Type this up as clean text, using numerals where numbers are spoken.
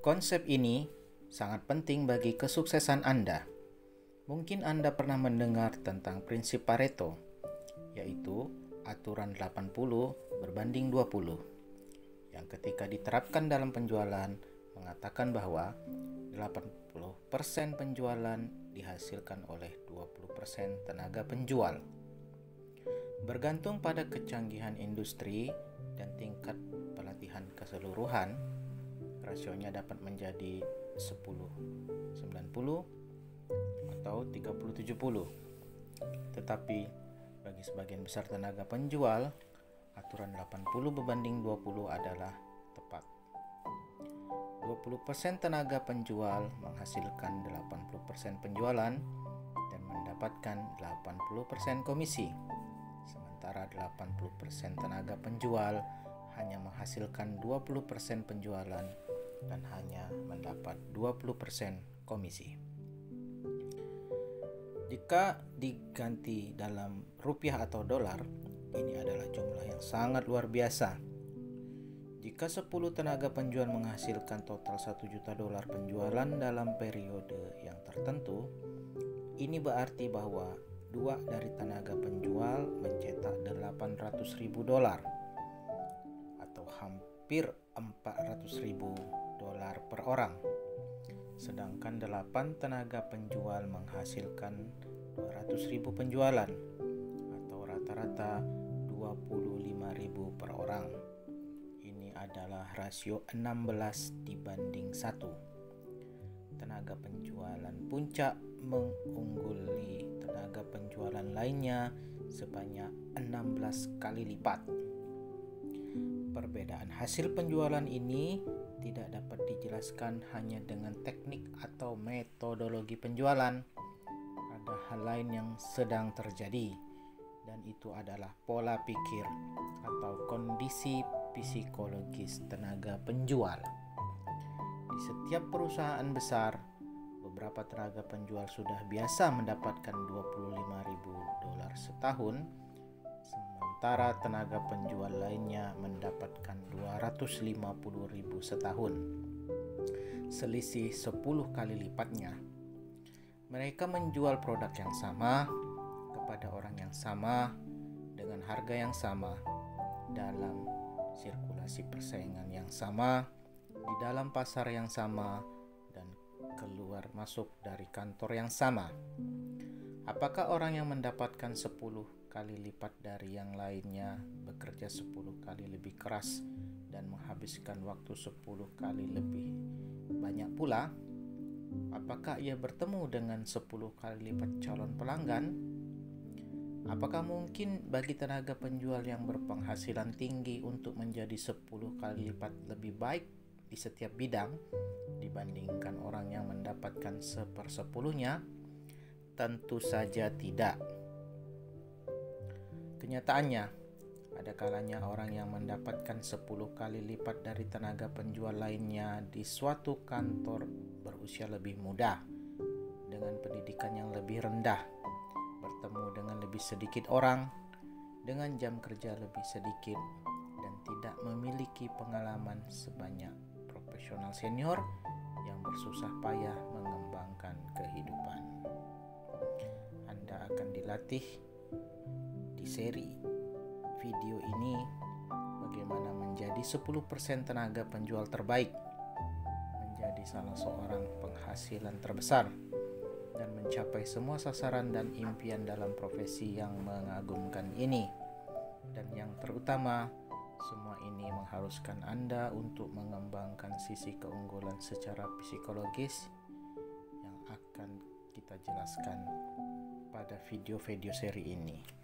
Konsep ini sangat penting bagi kesuksesan Anda. Mungkin Anda pernah mendengar tentang prinsip Pareto, yaitu aturan 80 berbanding 20, yang ketika diterapkan dalam penjualan mengatakan bahwa 80% penjualan dihasilkan oleh 20% tenaga penjual. Bergantung pada kecanggihan industri dan tingkat pelatihan keseluruhan, rasionya dapat menjadi 10-90 atau 30-70. Tetapi bagi sebagian besar tenaga penjual, aturan 80 berbanding 20 adalah tepat. 20% tenaga penjual menghasilkan 80% penjualan dan mendapatkan 80% komisi. Sementara 80% tenaga penjual hanya menghasilkan 20% penjualan dan hanya mendapat 20% komisi. Jika diganti dalam rupiah atau dolar, ini adalah jumlah yang sangat luar biasa. Jika 10 tenaga penjual menghasilkan total $1 juta penjualan dalam periode yang tertentu, ini berarti bahwa 2 dari tenaga penjual mencetak $800.000 atau hampir $400.000 per orang. Sedangkan 8 tenaga penjual menghasilkan 200.000 penjualan atau rata-rata 25.000 per orang. Ini adalah rasio 16:1. Tenaga penjualan puncak mengungguli tenaga penjualan lainnya sebanyak 16 kali lipat. Perbedaan hasil penjualan ini tidak dapat dijelaskan hanya dengan teknik atau metodologi penjualan. Ada hal lain yang sedang terjadi, dan itu adalah pola pikir atau kondisi psikologis tenaga penjual. Di setiap perusahaan besar, beberapa tenaga penjual sudah biasa mendapatkan $25.000 setahun, sementara tenaga penjual lainnya mendapatkan $250.000 setahun. Selisih 10 kali lipatnya. Mereka menjual produk yang sama kepada orang yang sama dengan harga yang sama dalam sirkulasi persaingan yang sama di dalam pasar yang sama dan keluar masuk dari kantor yang sama. Apakah orang yang mendapatkan 10 kali lipat dari yang lainnya bekerja 10 kali lebih keras dan menghabiskan waktu 10 kali lebih banyak pula? Apakah ia bertemu dengan 10 kali lipat calon pelanggan? Apakah mungkin bagi tenaga penjual yang berpenghasilan tinggi untuk menjadi 10 kali lipat lebih baik di setiap bidang dibandingkan orang yang mendapatkan 1/10-nya? Tentu saja tidak. Kenyataannya, ada kalanya orang yang mendapatkan 10 kali lipat dari tenaga penjual lainnya di suatu kantor berusia lebih muda, dengan pendidikan yang lebih rendah, bertemu dengan lebih sedikit orang, dengan jam kerja lebih sedikit, dan tidak memiliki pengalaman sebanyak profesional senior yang bersusah payah mengembangkan kehidupan. Anda akan dilatih di seri video ini bagaimana menjadi 10% tenaga penjual terbaik, menjadi salah seorang penghasilan terbesar, dan mencapai semua sasaran dan impian dalam profesi yang mengagumkan ini. Dan yang terutama, semua ini mengharuskan Anda untuk mengembangkan sisi keunggulan secara psikologis yang akan kita jelaskan pada video-video seri ini.